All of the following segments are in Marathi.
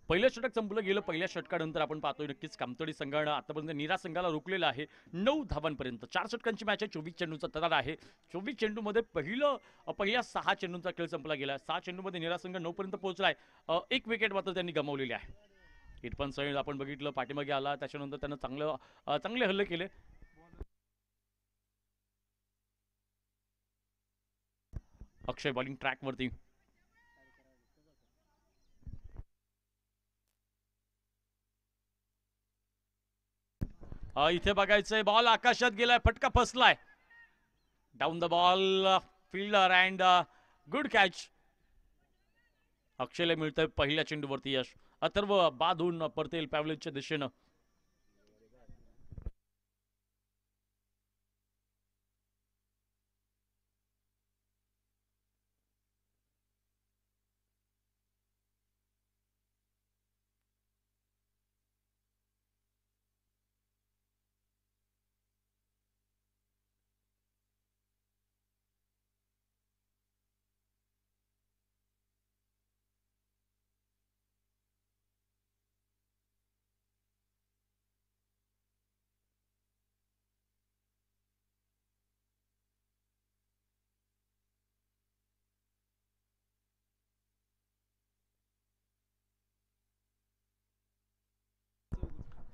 पहिलं षटक संपलं गेलं. पहिल्या षटकानंतर आपण पाहतोय नक्कीच कामतडी संघानं आतापर्यंत नीरा संघाला रोखलेलं आहे 9 धावांपर्यंत. 4 षटकांची मॅच आहे. 24 चेंडूचा तदार आहे. 24 चेंडूमध्ये पहिल्या 6 चेंडूंचा खेळ संपला गेला. 6 चेंडूमध्ये नीरा संघ 9 पर्यंत पोहोचलाय. एक विकेट मात्र त्यांनी गमावलेली आहे. इरफान सईद आपण बघितलं पाठीमागे आला, त्याच्यानंतर त्यानं चांगले हल्ले केले. अक्षय बॉलिंग ट्रॅकवरती. इथे बघायचंय बॉल आकाशात गेलाय, फटका फसलाय. Down the ball fielder and good catch. अक्षयला मिळतंय पहिल्या चेंडूवरती यश. अथर्व बाद होऊन परतेल पॅव्हलिनच्या दिशेनं.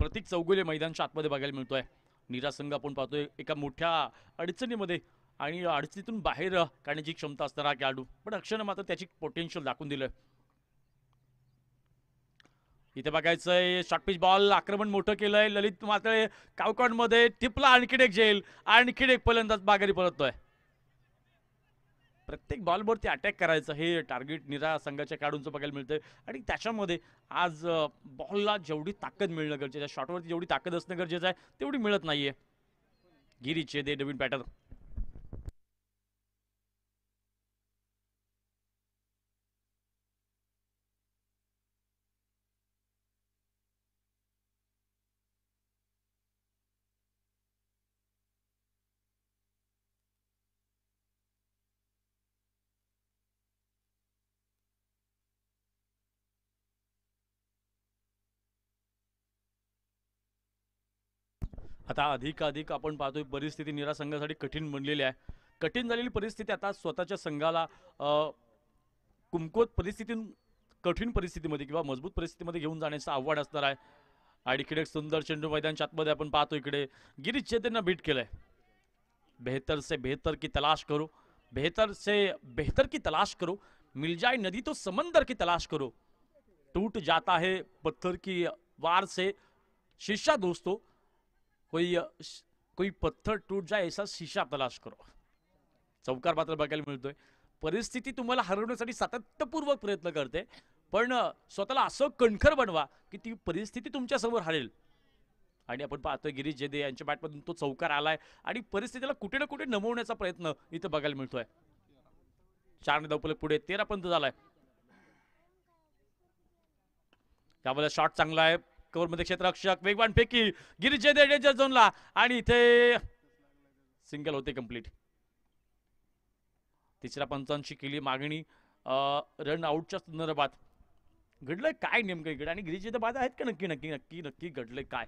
प्रतीक चौगुले मैदानच्या आतमध्ये बघायला मिळतोय. नीरा संघ आपण पाहतोय एका मोठ्या अडचणीमध्ये आणि अडचणीतून बाहेर काढण्याची क्षमता असणारा खेळाडू, पण अक्षयनं मात्र त्याची पोटेन्शियल दाखवून दिलं. इथे बघायचंय शॉर्ट पिच बॉल, आक्रमण मोठं केलंय. ललित मात्र कावकॉनमध्ये टिपला, आणखीन एक झेल, आणखीन एक फलंदाज माघारी परततोय. प्रत्येक बॉलवरती अटॅक करायचं हे टार्गेट निरा संघाच्या खेळाडूंचं बघायला मिळतंय. आणि त्याच्यामध्ये आज बॉलला जेवढी ताकद मिळणं गरजेचं आहे, शॉटवरती जेवढी ताकद असणं गरजेचं आहे तेवढी मिळत नाहीये. गिरीचे दे नवीन बॅटर. आता अधिक आपण पाहतोय परिस्थिती निरा संघासाठी कठीण बनलेली आहे. कठीण झालेली परिस्थिती आता स्वतःच्या संघाला कुमकुवत परिस्थितीतून कठीण परिस्थितीमध्ये किंवा मजबूत परिस्थितीमध्ये घेऊन जाण्याचं आव्हान असणार आहे. आणि इकडे एक सुंदर चेंडू मैदानच्या आतमध्ये आपण पाहतो. इकडे गिरीश चेतेनं बीट केलंय. बेहतर से बेहतर की तलाश करो, बेहतर से बेहतर की तलाश करो, मिल जाए नदी तो समंदर की तलाश करो, टूट जाता है पत्थर की वार से शीशा दोस्तों, कोई कोई पत्थर टूट जाए ऐसा शीशा तलाश करो. चौकार मात्र बघायला मिळतोय. परिस्थिती तुम्हाला हरवण्यासाठी सातत्यपूर्वक प्रयत्न करते, पण स्वतःला असं कणखर बनवा की ती परिस्थिती तुमच्या समोर हरेल. आणि आपण पाहतोय गिरीश जेदे यांच्या बॅटमधून तो चौकार आलाय आणि परिस्थितीला कुठे ना कुठे नमवण्याचा प्रयत्न इथं बघायला मिळतोय. 4 धावफलक पुढे 13 पंत झालाय. त्यामध्ये शॉट चांगला आहे. कव्हरमध्ये क्षेत्ररक्षक वेगवान फेकी, गिरीश जेदे डेंजर झोनला आणि इथे सिंगल होते कंप्लीट. तिसऱ्या पंचांची केली मागणी रन आउटच्या संदर्भात. घडलंय काय नेमकं इकडे आणि गिरीश जेदे बाद आहेत का? नक्की नक्की नक्की नक्की घडलंय काय?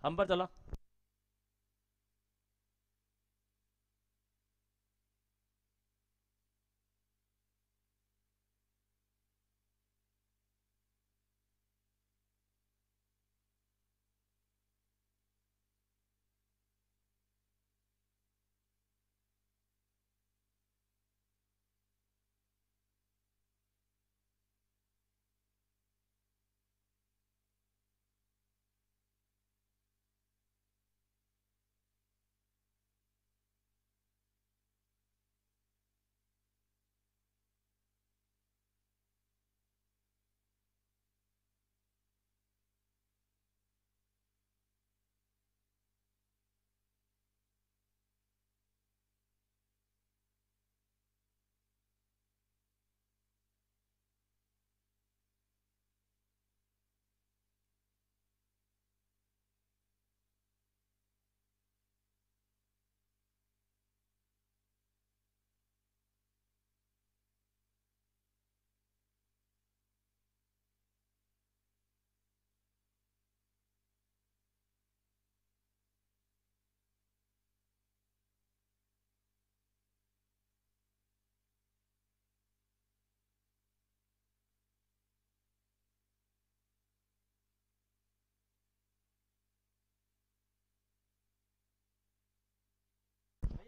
अंबर चला.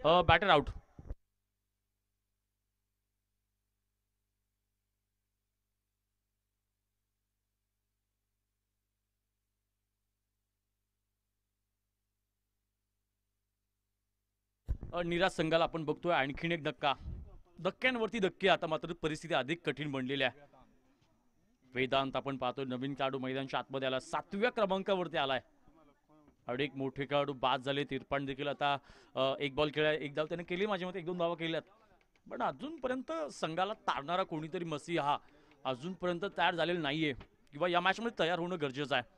Batter out. निराश संघाला आपण बघतोय आणखीन एक धक्का, धक्क्यांवरती धक्के. आता मात्र परिस्थिती अधिक कठीण बनलेली आहे. वेदांत आपण पाहतोय नवीन खेळाडू मैदानाच्या आतमध्ये आला, 7व्या क्रमांकावरती आलाय. अनेक मोठे खेळाडू बाद झाले. इरफान देखील आता एक बॉल खेळाय, एक धाव त्याने केली, माझ्या मते 1-2 धावा केल्यात. पण अजूनपर्यंत संघाला तारणारा कोणीतरी मसीहा अजूनपर्यंत तयार झालेला नाहीये, किंवा या मॅच मध्ये तयार होणं गरजेचं आहे.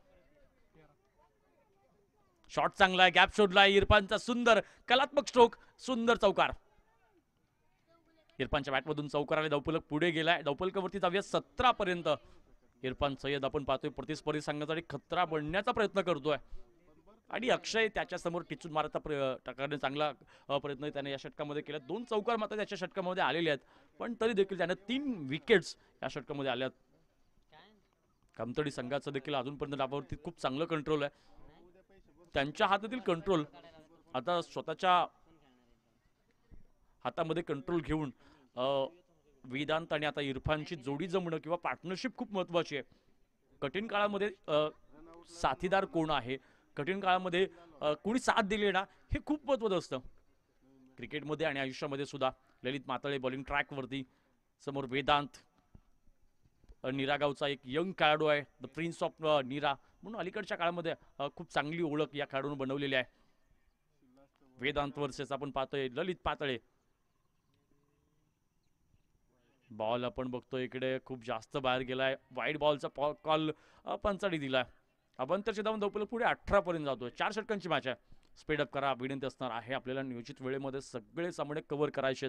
शॉट चांगला आहे, गॅप शोधलाय इरफानचा, सुंदर कलात्मक स्ट्रोक, सुंदर चौकार. इरफानच्या बॅटमधून चौकार आले, धावफलक पुढे गेलाय. धावफलकावरती जाऊया 17 पर्यंत. इरफान सय्यद आपण पाहतोय प्रतिस्पर्धी संघासाठी खतरा बनण्याचा प्रयत्न करतोय, आणि अक्षय त्याच्या समोर टिचून मारता चांगला प्रयत्न त्याने या षटकामध्ये केला. 2 चौकार मात्र त्याच्या षटकामध्ये आलेले आहेत, पण तरी देखील त्याने 3 विकेट्स या षटकामध्ये आल्यात. कमतडी संघाचं देखील अजूनपर्यंत डावावरती खूप चांगलं कंट्रोल आहे. त्यांच्या हातातील कंट्रोल आता स्वतःच्या हातामध्ये कंट्रोल घेऊन वेदांत आणि आता इरफानची जोडी जमणं किंवा पार्टनरशिप खूप महत्वाची आहे. कठीण काळामध्ये साथीदार कोण आहे, कठीण काळामध्ये कोणी साथ दिली ना, हे खूप महत्वाचं असतं क्रिकेटमध्ये आणि आयुष्यामध्ये सुद्धा. ललित मातळे बॉलिंग ट्रॅकवरती, समोर वेदांत, नीरा गावचा एक यंग खेळाडू आहे, द प्रिन्स ऑफ नीरा म्हणून अलीकडच्या काळामध्ये खूप चांगली ओळख या खेळाडूने बनवलेली आहे. वेदांत वर्सेस आपण पाहतोय ललित पातळे. बॉल आपण बघतोय इकडे खूप जास्त बाहेर गेलाय, वाईड बॉलचा कॉल पंचाळी दिलाय. आपण तर धावून धावपल पुढे 18 पर्यंत जातोय. 4 षटकांची मॅच आहे. स्पीडअप करा विनंती असणार आहे आपल्याला. नियोजित वेळेमध्ये सगळे सामने कव्हर करायचे.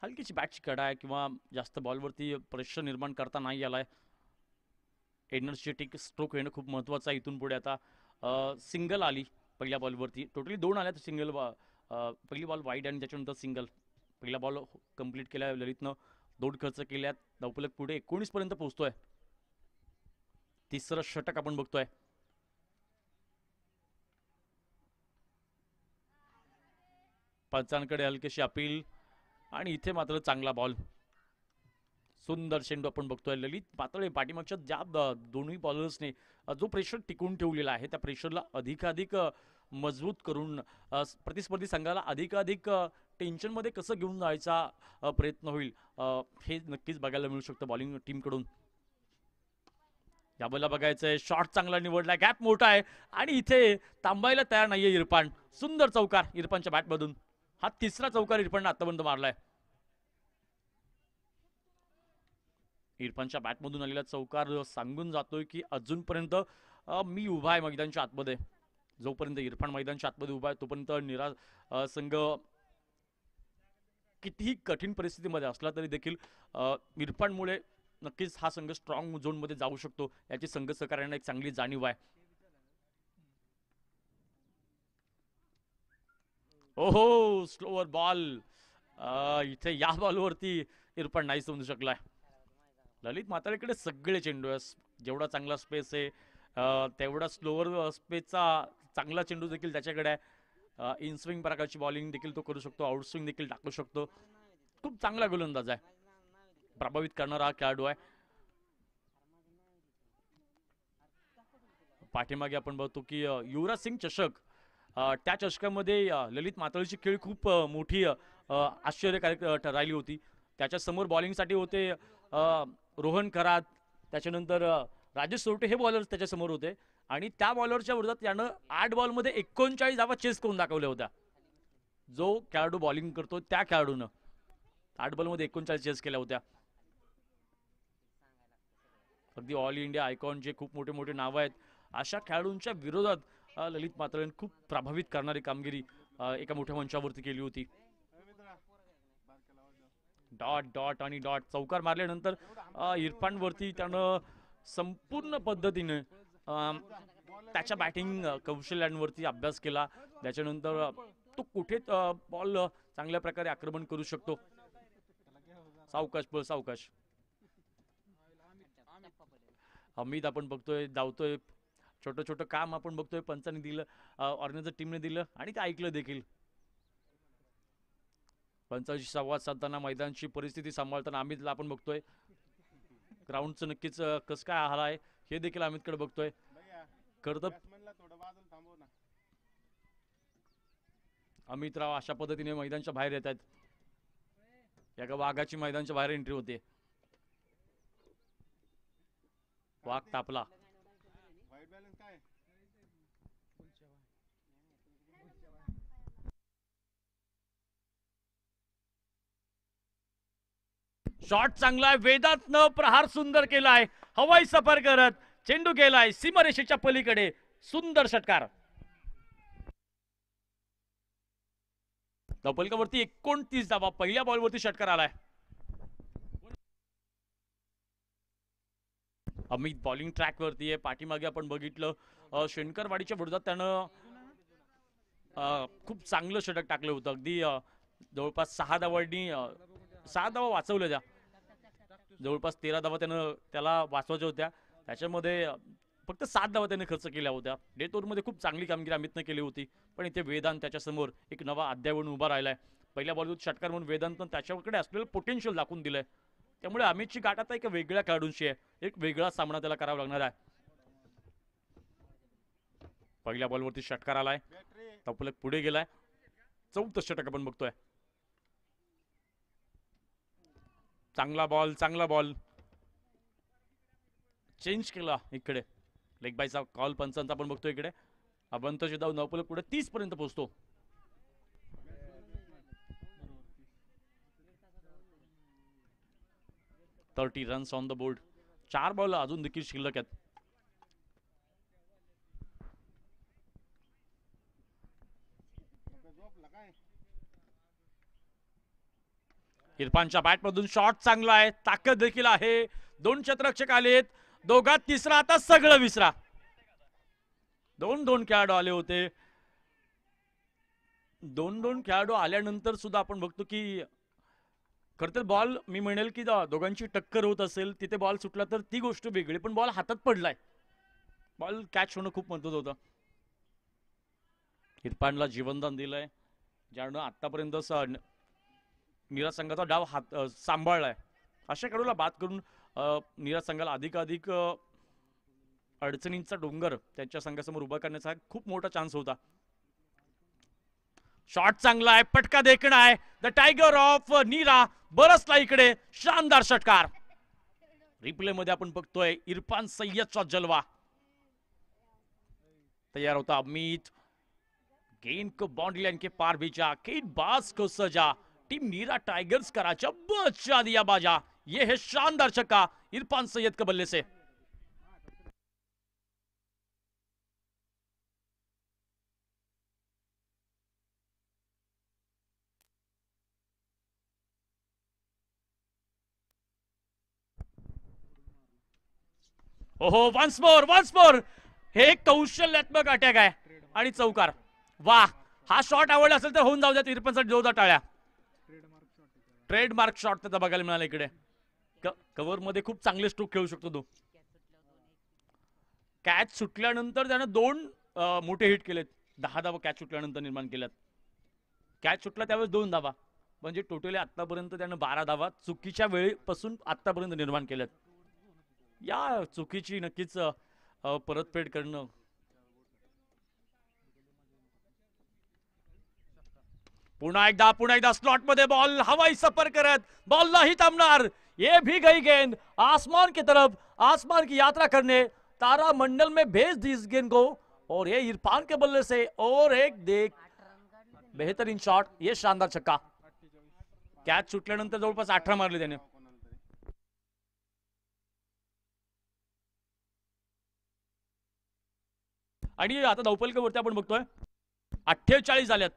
हलकीची बॅटची कडा आहे, किंवा जास्त बॉलवरती प्रेशर निर्माण करता नाही आलाय. एनर्जेटिक स्ट्रोक येणं खूप महत्वाचं आहे इथून पुढे. आता सिंगल आली पहिल्या बॉलवरती, टोटली 2 आल्या. सिंगल पहिली बॉल वाईड आणि त्याच्यानंतर सिंगल. पहिला बॉल कंप्लीट केला ललितनं, 2 खर्च केल्यात. धावफलक पुढे 19 पर्यंत पोहोचतोय. तिसरं षटक आपण बघतोय. पंचांकडे हलकीशी अपील, आणि इथे मात्र चांगला बॉल, सुंदर चेंडू आपण बघतोय. ललित पातळे पाठीमागच्या ज्या दोन्ही बॉलर्सने जो प्रेशर टिकून ठेवलेला आहे, त्या प्रेशरला अधिकाधिक मजबूत करून प्रतिस्पर्धी संघाला अधिकाधिक टेन्शनमध्ये कसं घेऊन जायचा प्रयत्न होईल, हे नक्कीच बघायला मिळू शकतं बॉलिंग टीमकडून. या बॉलला बघायचंय, शॉट चांगला निवडलाय, गॅप मोठा आहे, आणि इथे थांबायला तयार नाहीये इरफान. सुंदर चौकार इरफानच्या बॅटमधून. हा तिसरा चौकार इरफानने आतापर्यंत मारलाय. इरफानच्या बॅटमधून आलेला चौकार सांगून जातोय की अजूनपर्यंत मी उभा आहे मैदानाच्या आतमध्ये. जोपर्यंत इरफान मैदानाच्या आतमध्ये उभा आहे तोपर्यंत निराश संघ कितीही कठीण परिस्थितीमध्ये असला तरी देखील इरफानमुळे नक्कीच हा संघ स्ट्रॉंग झोनमध्ये जाऊ शकतो, याची संघ सहकार्यांना एक चांगली जाणीव आहे. ओहो, स्लोअर बॉल. इथे या बॉलवरती इरफान नाही समजू शकलाय. ललित मातळेकडे सगळे चेंडू आहे, जेवढा चांगला स्पेस आहे तेवढा स्लोअर स्पेसचा चांगला चेंडू देखील त्याच्याकडे आहे. इन स्विंग प्रकारची बॉलिंग देखील तो करू शकतो, आउट स्विंग देखील टाकू शकतो. खूप चांगला गोलंदाज आहे, प्रभावित करणारा हा खेळाडू आहे. पाठीमागे आपण बघतो की युवराज सिंग चषक, त्या चषकामध्ये ललित मातळेची खेळ खूप मोठी आश्चर्यकारक राहिली होती. त्याच्या समोर बॉलिंगसाठी होते रोहन करात, त्याच्यानंतर राजेश सोरटे, हे बॉलर्स त्याच्या समोर होते, आणि त्या बॉलरच्या विरोधात त्यानं 8 बॉलमध्ये 39 धावा चेस करून दाखवल्या होत्या. जो खेळाडू बॉलिंग करतो त्या खेळाडूनं 8 बॉलमध्ये 39 चेस केल्या होत्या. अगदी ऑल इंडिया आयकॉन जे खूप मोठे मोठे नावं आहेत, अशा खेळाडूंच्या विरोधात ललित मातळेने खूप प्रभावित करणारी कामगिरी एका मोठ्या मंचावरती केली होती. डॉट डॉट आणि डॉट चौकार मारल्यानंतर इरफान वरती त्यानं संपूर्ण पद्धतीने त्याच्या बॅटिंग कौशल्यांवरती अभ्यास केला. त्याच्यानंतर तो कुठे बॉल चांगल्या प्रकारे आक्रमण करू शकतो. सावकाश बॉल सावकाश. अमित आपण बघतोय धावतोय, छोटं छोटं काम आपण बघतोय पंचांनी दिलं, ऑर्गनायझर टीमने दिलं आणि ते ऐकलं देखील. पंचांशी संवाद साधताना मैदानची परिस्थिती सांभाळताना अमितला आपण बघतोय. ग्राउंडचं नक्कीच कसं काय हाल आहे हे देखील अमितकडे बघतोय. खरं अमित राव अशा पद्धतीने मैदानच्या बाहेर येत आहेत. एका वाघाची मैदानच्या बाहेर एंट्री होते. वाघ तापला. शॉट चांगला आहे. वेदांतनं प्रहार सुंदर केलाय. हवाई सफर करत चेंडू गेलाय सीमारेषेच्या पलीकडे. सुंदर षटकार. धपलकावरती 29 धावा. पहिल्या बॉलवरती षटकार आलाय. अमित बॉलिंग ट्रॅक वरती आहे. पाठीमागे आपण बघितलं शेणकरवाडीच्या विरोधात त्यानं खूप चांगलं षटक टाकलं होतं. अगदी जवळपास 6 धावांनी 6 धावा वाचवल्या त्या. जवळपास 13 धावा त्यानं त्याला वाचवायच्या होत्या. त्याच्यामध्ये फक्त 7 धावा त्याने खर्च केल्या होत्या. डेथ ओव्हरमध्ये खूप चांगली कामगिरी अमितने केली होती. पण इथे वेदांत त्याच्यासमोर एक नवा अध्याय म्हणून उभा राहिलाय. पहिल्या बॉलवर षटकार म्हणून वेदांतनं त्याच्याकडे असलेलं पोटेन्शियल दाखवून दिलंय. त्यामुळे अमितची गाठ आता एका वेगळ्या खेळाडूंशी आहे. एक वेगळा सामना त्याला करावा लागणार आहे. पहिल्या बॉलवरती षटकार आलाय. तपलक पुढे गेलाय. 4थं षटक आपण बघतोय. चांगला बॉल चांगला बॉल. चेंज केला इकडे. लेग बायचा कॉल पंचांचा आपण बघतोय इकडे. अबंतशी धाव नवपलक पुढे 30 पर्यंत पोहोचतो. 30 runs on the board. 4 ball अजून देखील शिल्लक आहेत. इरफानच्या बॅटमधून शॉट चांगला आहे. ताकद देखील आहे. 2 क्षेत्ररक्षक आलेत. दोघात तिसरा आता सगळं विसरा. 2-2 खेळाडू आले होते. 2-2 खेळाडू आल्यानंतर सुद्धा आपण बघतो की खरं तर बॉल मी म्हणेल की दोघांची टक्कर होत असेल तिथे बॉल सुटला तर ती गोष्ट वेगळी. पण बॉल हातात पडलाय. बॉल कॅच होणं खूप महत्त्वाचं होतं. इरफानला जीवनदान दिलंय ज्यानं आतापर्यंत नीरज संघाचा डाव हात सांभाळलाय. अशा खेळाडूला बाद करून नीरज संघाला अधिकाधिक अडचणींचा डोंगर त्यांच्या संघासमोर उभा करण्याचा खूप मोठा चान्स होता. शॉट चांगला आहे. पटका देखणा आहे. द टायगर ऑफ नीरा बरसला इकडे. शानदार षटकार. रिप्ले मध्ये आपण बघतोय इरफान सय्यदचा जलवा. तैयार होता अमित. गेंद को बाउंड्री लाइन के पार भेजा. गेंदबाज को सजा. टीम नीरा टाइगर्स कराचा बचा दिया बाजा. ये है शानदार छक्का इरफान सैयद के बल्ले से. ओहो वन्स मोर. हे कौशल्यात्मक अटॅक आहे आणि चौकार. वाह. हा शॉट आवडला असेल तर होऊन जाऊ द्या. इरफानसाठी जोरदार टाळ्या. ट्रेडमार्क शॉट त्याचा बघायला मिळाला इकडे. कव्हर मध्ये खूप चांगले स्ट्रोक खेळू शकतो तो. कॅच सुटल्यानंतर त्यानं 2 मोठे हिट केलेत. 10 धावा कॅच सुटल्यानंतर निर्माण केल्यात. कॅच सुटला त्यावेळेस 2 धावा म्हणजे टोटली आतापर्यंत त्यानं 12 धावा चुकीच्या वेळेपासून आतापर्यंत निर्माण केल्यात. या चुकीची नक्कीच परतफेड करणं. पुन्हा एकदा स्लॉट मध्ये बॉल हवाई सफर करत बॉल नहीं थांबणार. ये भी गई गेंद आसमान की तरफ. आसमान की यात्रा करने तारा मंडल में भेज दी इस गेंद को और ये इरफान के बल्ले से और एक देख बेहतरीन शॉट. ये शानदार छक्का. कॅच सुटल्यानंतर जवळपास 18 मारले त्याने. आणि आता धावपलकावरती आपण बघतोय 48 झाल्यात.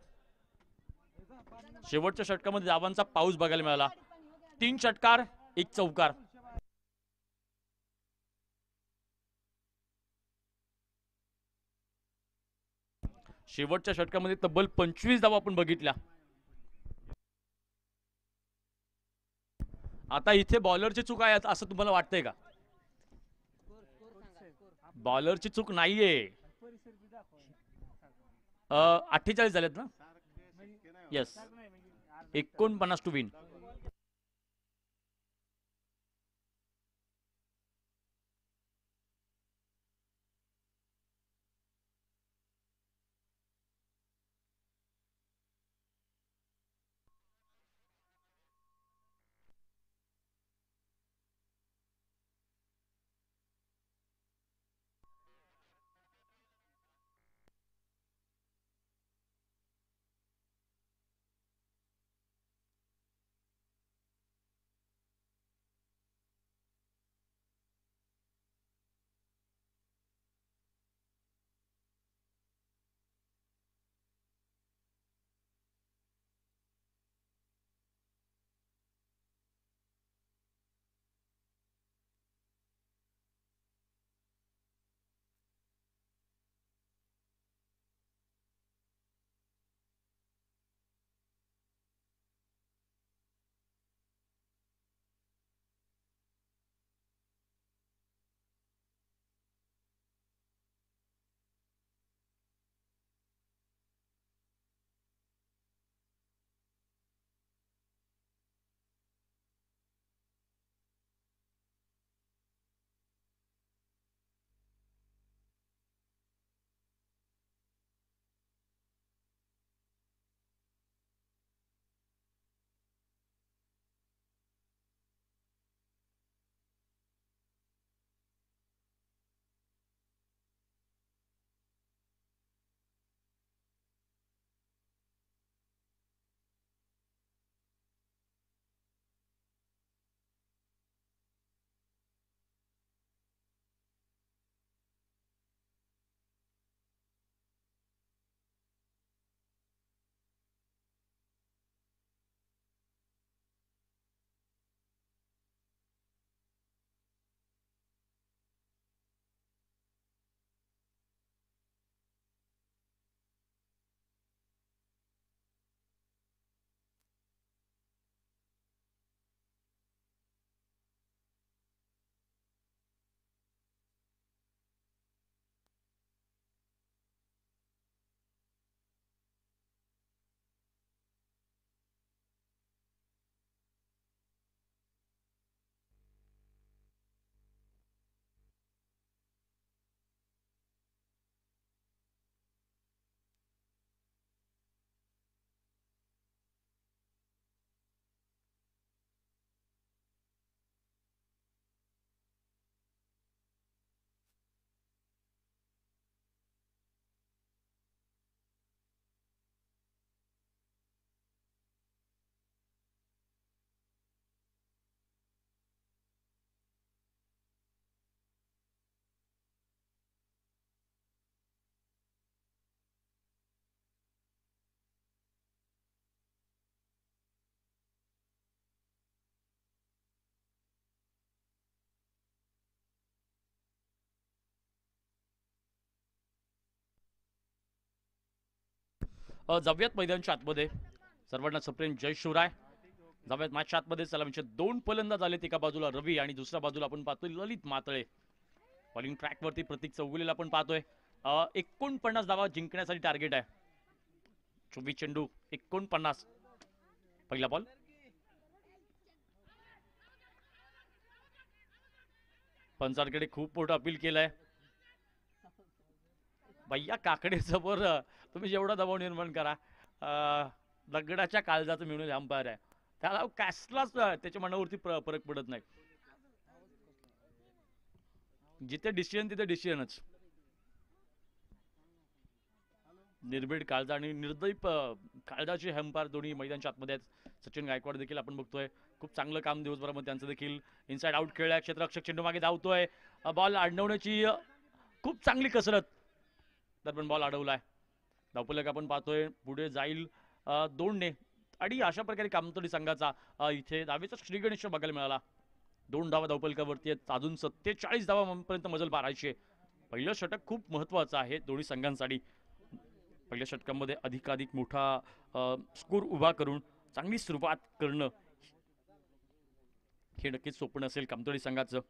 शेवटच्या षटकामध्ये धावांचा पाऊस बघायला मिळाला. 3 षटकार 1 चौकार. शेवटच्या षटकामध्ये तब्बल 25 धावा आपण बघितल्या. आता इथे बॉलरची चूक आहे असं तुम्हाला वाटतंय का? बॉलरची चूक नाहीये. 48 झालेत ना? Yes, 49 to win. जाऊयात मैदानच्या आतमध्ये. सर्वांना सप्रेम जय शिवराय. जाऊयात मॅचच्या आतमध्ये. चला म्हणजे 2 फलंदाज आलेत. एका बाजूला रवी आणि दुसऱ्या बाजूला आपण पाहतोय ललित मातळे. बॉलिंग ट्रॅकवरती प्रतीक चौगुलेला आपण पाहतोय. 49 धावा जिंकण्यासाठी टार्गेट आहे. 24 चेंडू 49. पहिला बॉल. पंचांकडे खूप मोठं अपील केलंय. भैया काकडे समोर तुम्ही जेवढा दबाव निर्माण करा, दगडाच्या काळजाचं मिळून अंपायर आहे, त्याला कसलाच त्याच्या मनावरती फरक पडत नाही. जिथे डिसिजन तिथे डिसिजनच. निर्भीड काळजा आणि निर्दयी काळजाचे अंपायर दोन्ही मैदानच्या आतमध्ये आहेत. सचिन गायकवाड देखील आपण बघतोय खूप चांगलं काम दिवसभरामध्ये त्यांचं देखील. इनसाइड आउट खेळलाय. क्षेत्ररक्षक चेंडू मागे धावतोय. बॉल अडवण्याची खूप चांगली कसरत. दरम्यान बॉल अडवलाय. धावफलक आपण पाहतोय पुढे जाईल 2 ने. आणि अशा प्रकारे कामतोडी संघाचा इथे धावेचा श्रीगणेश बघायला मिळाला. 2 धावा धावफलकावरती आहेत. अजून 47 धावांपर्यंत मजल मारायची आहे. पहिलं षटक खूप महत्वाचं आहे दोन्ही संघांसाठी. पहिल्या षटकामध्ये अधिकाधिक मोठा स्कोर उभा करून चांगली सुरुवात करणं हे नक्कीच स्वप्न असेल कामतोडी संघाचं.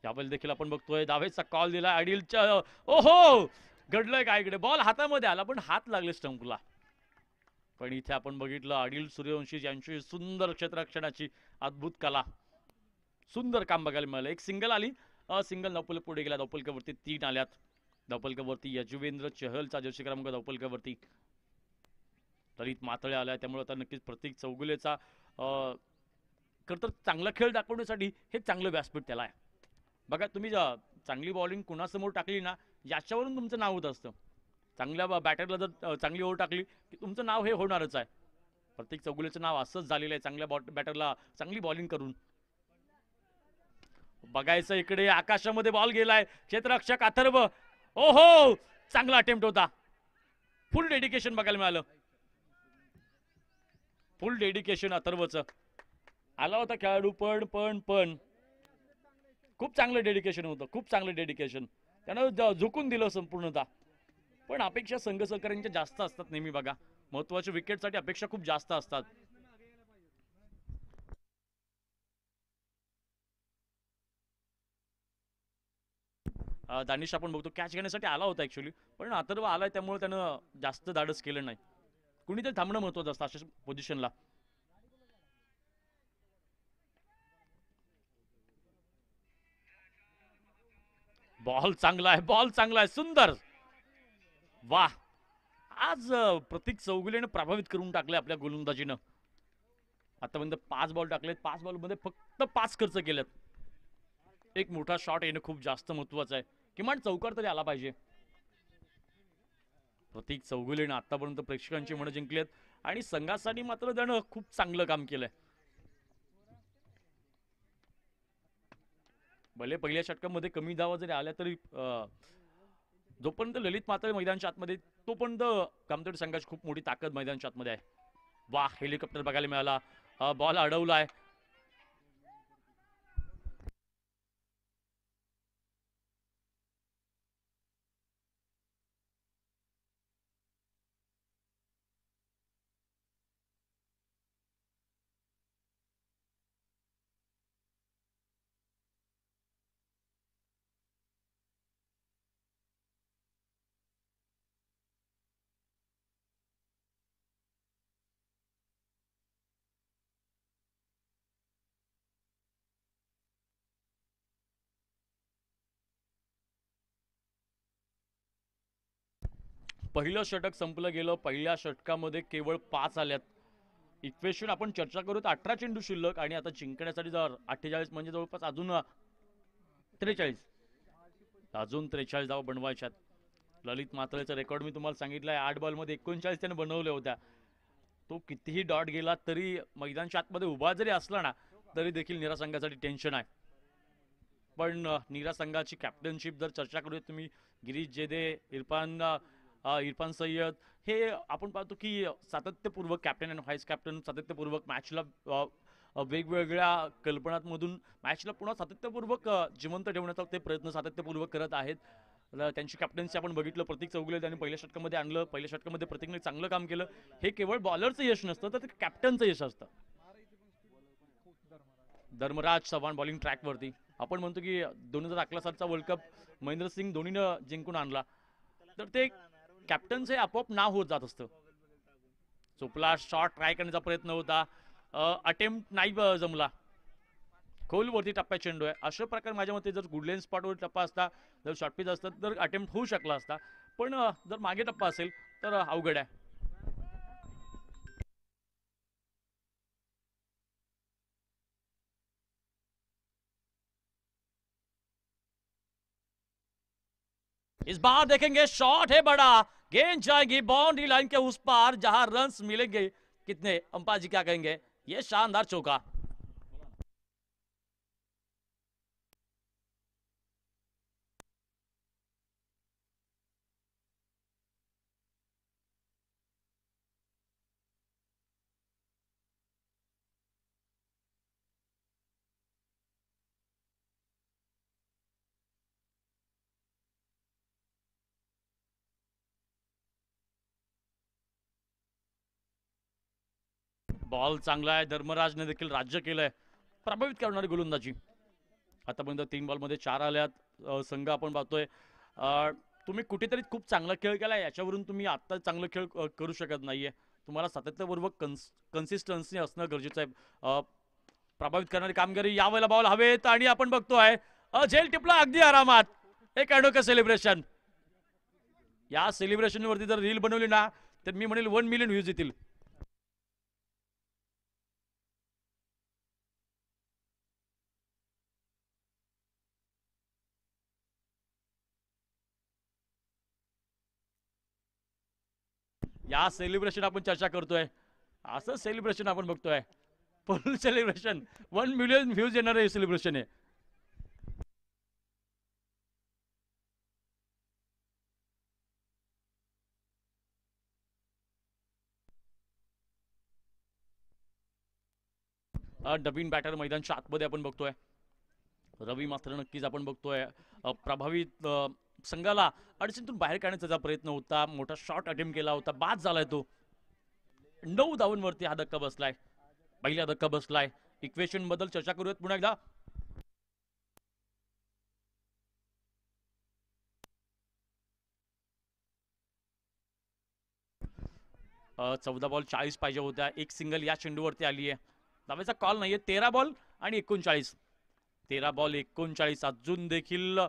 यावेळी देखील आपण बघतोय दावेचा कॉल दिला आडिलच्या. ओहो, घडलंय काय इकडे, बॉल हातामध्ये आला पण हात लागले स्टंपला. पण इथे आपण बघितलं आदिल सूर्यवंशी यांची सुंदर क्षेत्ररक्षणाची अद्भुत कला, सुंदर काम बघायला मिळालं. एक सिंगल आली, सिंगल धावपल पुढे गेला, धावपलकावरती 3 आल्यात. धावपलकावरती यजुवेंद्र चहलचा जर्सी क्रमांक धावपलकावरती ललित मातळे आलाय. त्यामुळे आता नक्कीच प्रतीक चौगुलेचा खरं तर चांगला खेळ दाखवण्यासाठी हे चांगलं व्यासपीठ त्याला आहे. बघा तुम्ही चांगली बॉलिंग कुणासमोर टाकली ना, याच्यावरून तुमचं नाव होत असतं. चांगल्या बॅटरला जर चांगली ओव्हर टाकली की तुमचं नाव हे होणारच आहे. प्रतीक चौगुलेचं नाव असंच झालेलं आहे, चांगल्या बॅटरला चांगली बॉलिंग करून. बघायचं इकडे आकाशामध्ये बॉल गेलाय, क्षेत्ररक्षक अथर्व. ओहो, चांगला अटेम्प्ट होता, फुल डेडिकेशन बघायला मिळालं. फुल डेडिकेशन अथर्वचं आला होता खेळाडू, पण खूप चांगलं डेडिकेशन होतं, खूप चांगलं डेडिकेशन. त्यानं झुकून दिलं संपूर्णतः. पण अपेक्षा संघ सहकार्यांच्या जास्त असतात नेहमी. बघा महत्वाच्या विकेटसाठी अपेक्षा खूप जास्त असतात. दानिश आपण बघतो कॅच घेण्यासाठी आला होता ऍक्च्युली, पण अथर्व आलाय त्यामुळे त्यानं जास्त धाडस केलं नाही. कुणीतरी थांबणं महत्वाचं असतं अशा पोझिशनला. बॉल चांगला आहे, बॉल चांगला आहे, सुंदर. वाह, आज प्रतीक चौगुलेनं प्रभावित करून टाकले आपल्या गोलंदाजीनं. आतापर्यंत 5 बॉल टाकलेत, 5 बॉलमध्ये फक्त 5 खर्च केलेत. एक मोठा शॉट येणं खूप जास्त महत्वाचं आहे, किमान चौकार तरी आला पाहिजे. प्रतीक चौगुलेनं आतापर्यंत प्रेक्षकांची मनं जिंकलीत आणि संघासाठी मात्र त्यानं खूप चांगलं काम केलंय. भले पहिल्या षटकामध्ये कमी धावा जरी आल्या तरी जोपर्यंत ललित मातळे मैदानच्या आतमध्ये तोपर्यंत कामतोडी संघाची खूप मोठी ताकद मैदानच्या आतमध्ये आहे. वाह, हेलिकॉप्टर बघायला मिळाला, बॉल अडवलाय. पहिलं षटक संपलं गेलं, पहिल्या षटकामध्ये केवळ 5 आल्यात. इक्वेशन आपण चर्चा करू तर 18 चेंडू शिल्लक आणि आता जिंकण्यासाठी जर 48 म्हणजे जवळपास अजून 43, अजून 43 धावा बनवायच्यात. ललित मातळेचा रेकॉर्ड मी तुम्हाला सांगितलंय, 8 बॉलमध्ये 39 त्याने बनवल्या होत्या. तो कितीही डॉट गेला तरी मैदानच्या आतमध्ये उभा जरी असला ना तरी देखील नीरा संघासाठी टेन्शन आहे. पण नीरा संघाची कॅप्टनशिप जर चर्चा करूया तुम्ही, गिरीश जेदे, इरफान सय्यद, हे आपण पाहतो की सातत्यपूर्वक कॅप्टन आणि व्हाईस कॅप्टन सातत्यपूर्वक मॅचला वेगवेगळ्या कल्पनांमधून मॅचला पुन्हा सातत्यपूर्वक जिवंत ठेवण्याचा ते प्रयत्न सातत्यपूर्वक करत आहेत. त्यांची कॅप्टन्सी आपण बघितलं, प्रतीक चौगुले त्यांनी पहिल्या षटकामध्ये आणलं. पहिल्या षटकामध्ये प्रतीकने चांगलं काम केलं. हे केवळ बॉलरचं यश नसतं तर ते कॅप्टनचं यश असतं. धर्मराज चव्हाण बॉलिंग ट्रॅकवरती, आपण म्हणतो की 2011 सालचा वर्ल्ड कप महेंद्रसिंग धोनीनं जिंकून आणला, तर ते कॅप्टनचे आपोआप नाव होत जात असतं. चोपला शॉट ट्राय करण्याचा प्रयत्न होता, अटेम्प्ट नाही जमला. खोलवरती टप्प्या चेंडू आहे, अशा प्रकारे माझ्या मते जर गुडलेन स्पॉटवर टप्पा असता, जर शॉर्ट पिच असतात तर अटेम्प्ट होऊ शकला असता. पण जर मागे टप्पा असेल तर अवघड आहे. इस बार देखेंगे शॉट है बड़ा, गेंद जाएगी बाउंड्री लाइन के उस पार जहां रन्स मिलेंगे कितने, अंपायर जी क्या कहेंगे. ये शानदार चौका. बॉल चांगला आहे, धर्मराजने देखील राज्य केलंय, प्रभावित करणारी गोलंदाजी. आतापर्यंत 3 बॉलमध्ये 4 आल्यात. संघ आपण पाहतोय तुम्ही कुठेतरी खूप चांगला खेळ केलाय, याच्यावरून तुम्ही आता चांगलं खेळ करू शकत नाहीये. तुम्हाला सातत्यपूर्वक कन्सिस्टन्सी असणं गरजेचं आहे. प्रभावित करणारी कामगिरी, यावेळेला बॉल हवेत आणि आपण बघतोय झेल टिपला अगदी आरामात. एक अनोखं सेलिब्रेशन. या सेलिब्रेशन वरती जर रील बनवली ना तर मी म्हणेल 1 मिलियन व्ह्यूज येतील. या सेलिब्रेशन आपण चर्चा करतोय, असं सेलिब्रेशन आपण बघतोय. फुल सेलिब्रेशन, 1 मिलियन व्ह्यूज येणार हे सेलिब्रेशन आहे. नवीन बॅटर मैदानच्या आतमध्ये आपण बघतोय. रवी मात्र नक्कीच आपण बघतोय प्रभावित संघाला अडचणीतून बाहेर काढण्याचा प्रयत्न होता. मोठा शॉट अटेम्प्ट केला होता, बाद झालाय तो. 9 धावांवरती हा धक्का बसलाय, पहिला धक्का बसलाय. इक्वेशन बद्दल चर्चा करूयात पुन्हा एकदा. 14 बॉल 40 पाहिजे होत्या. एक सिंगल या चेंडूवरती आली आहे. धावेचा कॉल नाहीये. 13 बॉल आणि 39. 13 बॉल 39. अजून देखील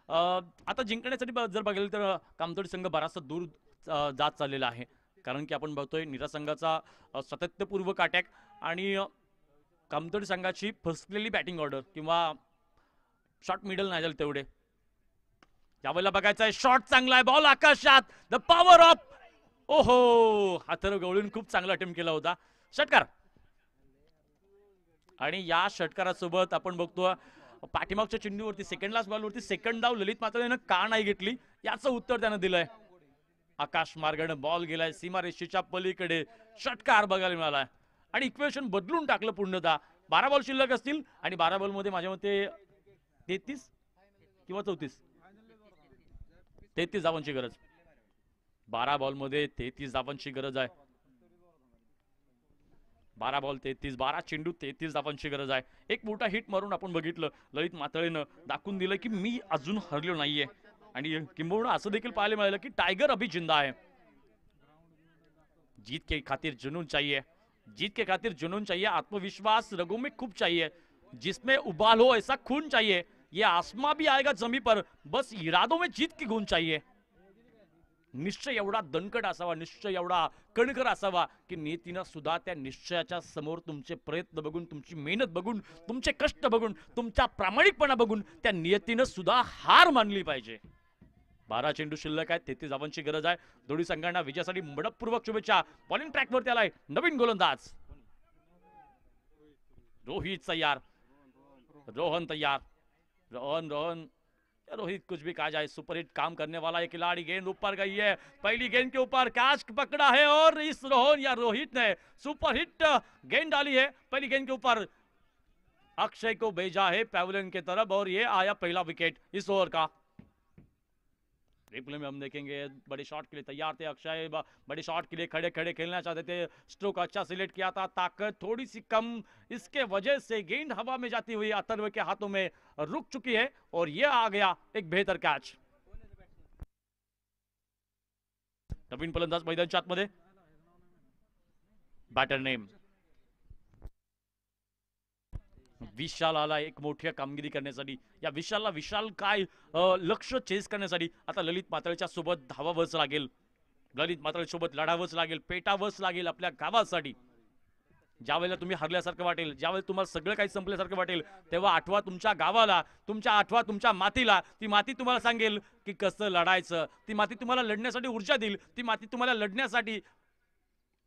आता जिंकण्यासाठी जर बघितलं तर कामतोडी संघ बराचसा दूर जात चाललेला आहे. कारण की आपण बघतोय निरा संघाचा सातत्यपूर्वक अटॅक आणि कामतोडी संघाची फसलेली बॅटिंग ऑर्डर किंवा शॉट मिडल नाही झाले तेवढे. यावेळेला बघायचं आहे, शॉट चांगला आहे, बॉल आकाशात, द पॉवर ऑफ. ओहो, हातर गवळून खूप चांगला अटेम्प्ट केला होता. षटकार. आणि या षटकारासोबत आपण बघतो पाठीमागच्या चेंडूवरती सेकंड लास्ट बॉलवरती सेकंड डाव ललित मात्राने का नाही घेतली याचं उत्तर त्यानं दिलंय. आकाश मार्गाने बॉल गेलाय सीमारेषेच्या पलीकडे. षटकार बघायला मिळालाय आणि इक्वेशन बदलून टाकलं पूर्णतः. 12 बॉल शिल्लक असतील आणि 12 बॉल मध्ये माझ्या मते 33 किंवा 33 धावांची गरज. 12 बॉल मध्ये 33 धावांची गरज आहे. 12 बॉल 33, 12 चेंडू 33 धावांची गरज आहे. एक मोठा हिट मारून आपण बघितलं ललित मातळेनं दाखवून दिलं की मी अजून हरलो नाहीये. आणि किंबहुना असं देखील पाहायला मिळालं की टायगर अभी जिंदा है. जीत के खातिर जुनून चाहिए, जीत के खातिर जुनून चाहिए, आत्मविश्वास रगों में खूब चाहिए, जिसमें उबाल हो ऐसा खून चाहिए. ये आसमां भी आएगा जमीन पर, बस इरादों में जीत की गुण चाहिए. निश्चय एवढा दणकट असावा, निश्चय एवढा कणकर असावा की नियतीनं सुद्धा त्या निश्चयाच्या समोर तुमचे प्रयत्न बघून, तुमची मेहनत बघून, तुमचे कष्ट बघून, तुमचा प्रामाणिकपणा बघून त्या नियतीनं सुद्धा हार मानली पाहिजे. 12 चेंडू शिल्लक आहेत. 33 धावांची गरज आहे. दोन्ही संघांना विजयासाठी मनपूर्वक शुभेच्छा. बॉलिंग ट्रॅकवरती आलाय नवीन गोलंदाज रोहित तैयार, रोहन तैयार. रोहन रोहित कुछ भी कहा जाए, सुपरहिट काम करने वाला एक खिलाड़ी. गेंद ऊपर गई है, पहली गेंद के ऊपर कैच पकड़ा है और इस रोहन या रोहित ने सुपरहिट गेंद डाली है पहली गेंद के ऊपर. अक्षय को भेजा है पैवेलियन की तरफ और ये आया पहला विकेट इस ओवर का. रिप्ले में हम देखेंगे बड़े शॉट के लिए तैयार थे अक्षय, बड़े शॉट के लिए खड़े खड़े खेलना चाहते थे. स्ट्रोक अच्छा सिलेक्ट किया था, ताकत थोड़ी सी कम, इसके वजह से गेंद हवा में जाती हुई अथर्व के हाथों में रुक चुकी है और ये आ गया एक बेहतर कैच. नवीन फलंदाज मैदानच्या आतमध्ये. बॅटर नेम विशाल आला एक मोठी कामगिरी करण्यासाठी. या विशाल काय लक्ष चेस करण्यासाठी आता ललित मातळेच्या सोबत धावावंच लागेल, ललित मातळे सोबत लढावंच लागेल, पेटावंच लागेल आपल्या गावासाठी. ज्यावेळेला तुम्ही हरल्यासारखं वाटेल, ज्यावेळेला तुम्हाला सगळं काही संपल्यासारखं वाटेल, तेव्हा आठवा तुमच्या गावाला, आठवा तुमच्या मातीला. ती माती तुम्हाला सांगेल की कसं लढायचं. ती माती तुम्हाला लढण्यासाठी ऊर्जा देईल. ती माती तुम्हाला लढण्यासाठी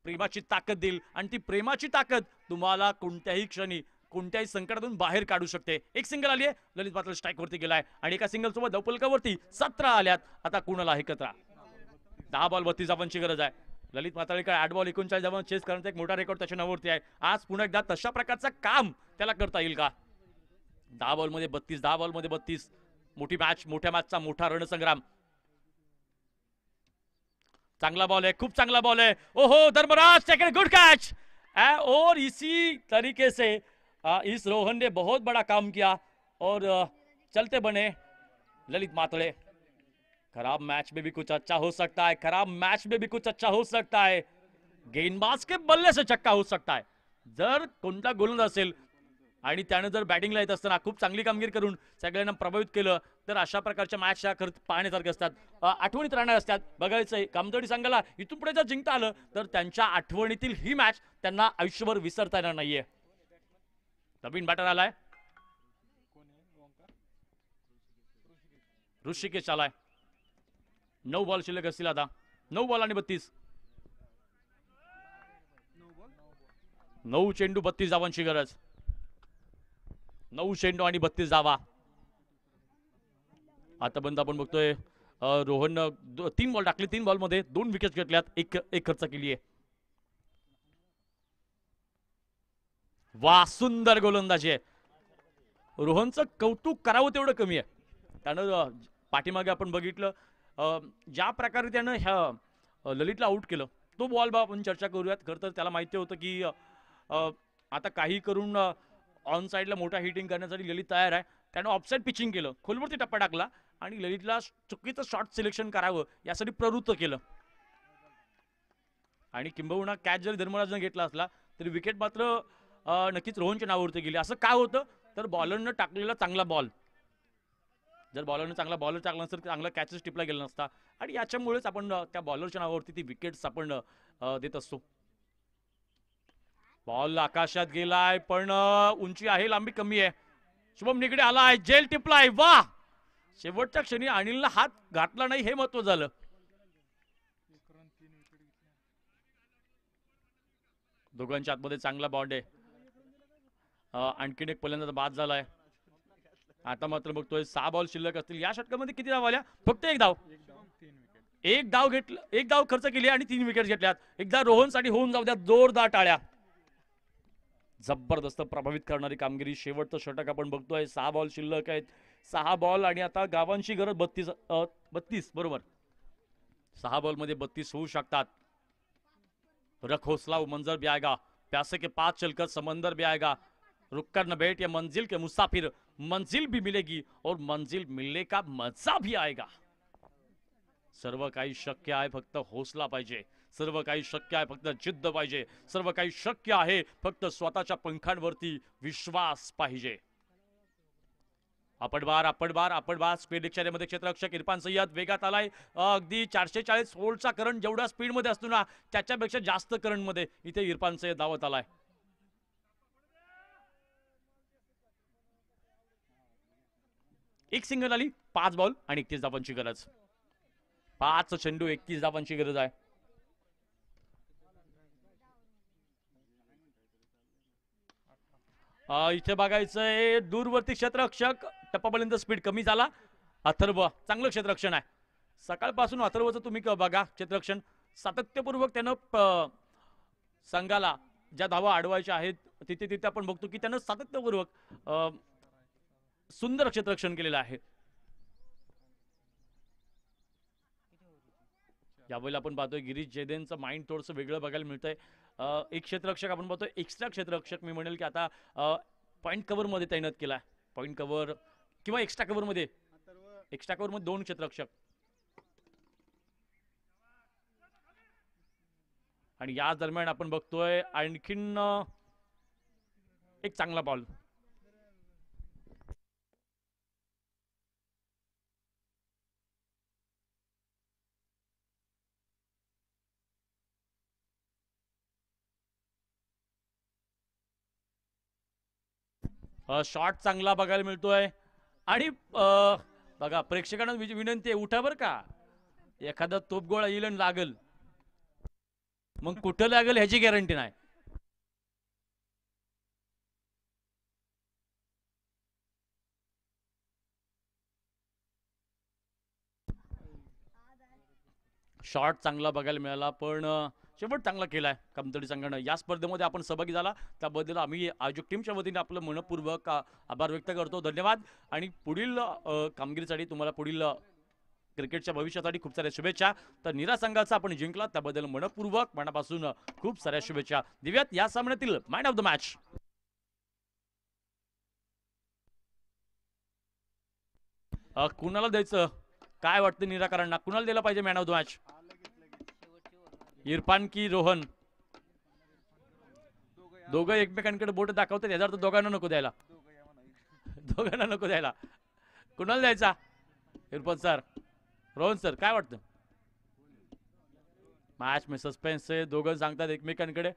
प्रेमाची ताकद देईल आणि ती प्रेमाची ताकद तुम्हाला कोणत्याही क्षणी कोणत्याही संकटातून बाहेर काढू शकते. एक सिंगल आली आहे, ललित मात्र स्ट्राइक वरती गेलाय आणि एका सिंगल सोबत धावफलकावरती 17 आल्यात. आता कुणाला एकत्र 10 बॉल 32 धावांची गरज आहे. ललित मातळेकर 8 बॉल 39 धावा चेस करण्याचा एक मोठा रेकॉर्ड त्याच्या नावावरती आहे. आज पुन्हा एकदा तशा प्रकारचं काम त्याला करता येईल का. 10 बॉल मध्ये 32, 10 बॉल मध्ये 32. मोठी मॅच, मोठ्या मॅचचा मोठा रणसंग्राम. चांगला बॉल आहे, खूप चांगला बॉल आहे. ओहो, धर्मराज सेकंड गुड कॅच. और इसी तरीके से इस रोहन ने बहुत बड़ा काम किया और चलते बने ललित मातड़े। खराब मैच में भी कुछ अच्छा हो सकता है, खराब मैच में भी कुछ अच्छा हो सकता है, गेंदबाज के बल्ले से चक्का हो सकता है। जर कोणता गोलंदाज असेल आणि त्यानं जर बॅटिंगला येत असताना खूप चांगली कामगिरी करून सगळ्यांना प्रभावित केलं तर अशा प्रकारच्या मॅच ह्या खरंच पाहण्यासारख्या असतात, आठवणीत राहणार असतात. बघायचंय कामतडी संघाला इथून पुढे जर जिंकता आलं तर त्यांच्या आठवणीतील ही मॅच त्यांना आयुष्यभर विसरता येणार नाहीये. नवीन बॅटर आलाय, ऋषिकेश आलाय. 9 बॉल शिल्लक असतील आता, 9 बॉल आणि 32, 9 चेंडू 32 धावांची गरज, 9 चेंडू आणि 32 धावा. आतापर्यंत आपण बघतोय रोहन 3 बॉल टाकले, 3 बॉल मध्ये 2 विकेट घेतल्यात, एक खर्च केली आहे. वा, सुंदर गोलंदाजी आहे. रोहनचं कौतुक करावं तेवढं कमी आहे. त्यानं पाठीमागे आपण बघितलं ज्या प्रकारे त्यानं ह्या ललितला आउट केलं, तो बॉल आपण चर्चा करूयात. खरं तर त्याला माहिती होतं की आता काही करून ऑन साईडला मोठा हिटिंग करण्यासाठी ललित तयार आहे. त्यानं ऑफसाईड पिचिंग केलं, खोलवरती टप्पा टाकला आणि ललितला चुकीचं शॉट सिलेक्शन करावं यासाठी प्रवृत्त केलं. आणि किंबहुना कॅच जरी धर्मराजनं घेतला असला तरी विकेट मात्र नक्कीच रोहनच्या नावावरती गेली. असं काय होतं तर बॉलरनं टाकलेला चांगला बॉल, जर बॉलरने चांगला बॉलर टाकला नसतं तर चांगला कॅचेस टिपला गेला नसता आणि याच्यामुळेच आपण त्या बॉलरच्या नावावरती ती विकेट्स आपण देत असतो. बॉल आकाशात गेलाय पण उंची आहे, लांबी कमी आहे. शुभम निगडे आलाय, जेल टिपलाय. वा, शेवटच्या क्षणी अनिलला हात घातला नाही हे महत्व झालं. दोघांच्या आतमध्ये चांगला बॉन्ड आहे. आणखीन एक पहिल्यांदा बाद झालाय. आता मात्र बघतोय 6 बॉल शिल्लक असतील. या षटकामध्ये किती धाव आल्या? फक्त एक धाव. एक धाव खर्च केली आणि 3 विकेट घेतल्यात. एकदा रोहनसाठी होऊन जाऊ द्या जोरदार टाळ्या. जबरदस्त प्रभावित करणारी कामगिरी. शेवटचं षटक आपण बघतोय. 6 बॉल शिल्लक आहेत, 6 बॉल आणि आता गावांची गरज 32 बरोबर. 6 बॉल मध्ये 32 होऊ शकतात. रख हौसला मंजर भी आएगा, प्यासे के पास चलकर समंदर भी आएगा, रुककर न बैठ या मंजिल के मुसाफिर, मंजिल भी मिलेगी और मंजिल मिलने का मजा भी आएगा. सर्व काही शक्य आहे, फक्त हौसला पाहिजे. सर्व काही शक्य आहे, फक्त जिद्द पाहिजे. सर्व काही शक्य आहे, फक्त स्वतःच्या पंखांवरती विश्वास पाहिजे. आपटबार स्पीड डिक्शनरीमध्ये क्षेत्ररक्षक इरफान सय्यद वेगात आलाय. अगदी 440 व्होल्टचा करंट जेवढ्या स्पीड मध्ये असतो ना त्याच्यापेक्षा जास्त करंट मध्ये इथे इरफान सय्यद धावत आलाय. एक सिंगल आली, 5 बॉल आणि 31 धावांची गरज. 5 चेंडू 31 धावांची गरज आहे. इथे बघायचंय दूरवर्ती क्षेत्ररक्षक टप्पापर्यंत स्पीड कमी झाला. अथर्व चांगलं क्षेत्ररक्षण आहे. सकाळपासून अथर्वचं तुम्ही बघा क्षेत्ररक्षण सातत्यपूर्वक त्यानं संघाला ज्या धावा अडवायच्या आहेत तिथे आपण बघतो की त्यानं सातत्यपूर्वक सुंदर क्षेत्ररक्षण केलेलं आहे. यावेळेला आपण पाहतोय गिरीश जयदेनचं माइंड थोडंसं वेगळं बघायला मिळतंय. एक क्षेत्ररक्षक आपण पाहतोय, एक्स्ट्रा क्षेत्ररक्षक मी म्हणेल की आता पॉइंट कव्हर मध्ये तैनात केला. पॉइंट कव्हर किंवा एक्स्ट्रा कव्हर मध्ये 2 क्षेत्ररक्षक. आणि या दरम्यान आपण बघतोय आणखीन एक चांगला बॉल. शॉट चांगला बघायला मिळतोय. आणि बघा प्रेक्षकांना विनंती आहे, उठा बर का. एखादा तोपगोळा येईल आणि लागल, मग कुठं लागेल ह्याची गॅरंटी नाही. शॉट चांगला बघायला मिळाला पण शेवट चांगला केलाय कमतडी संघानं. या स्पर्धेमध्ये आपण सहभागी झाला त्याबद्दल आम्ही आयोजक टीमच्या वतीने आपलं मनपूर्वक आभार व्यक्त करतो. धन्यवाद. आणि पुढील कामगिरीसाठी तुम्हाला पुढील क्रिकेटच्या भविष्यासाठी खूप साऱ्या शुभेच्छा. तर नीरा संघाचा आपण जिंकला त्याबद्दल मनपूर्वक मनापासून खूप साऱ्या शुभेच्छा दिव्यात. या सामन्यातील मॅन ऑफ द मॅच कुणाला द्यायचं काय वाटतं निराकरांना, कुणाला दिला पाहिजे man of the match? Irfan की रोहन? दोघं एकमेकांकडे बोट दाखवतात, याचा अर्थ दोघांना नको द्यायला. दोघांना नको द्यायला. कुणाला द्यायचा? इरफान सर, रोहन सर, काय वाटतं? मॅच में सस्पेन्स आहे, दोघं सांगतात एकमेकांकडे.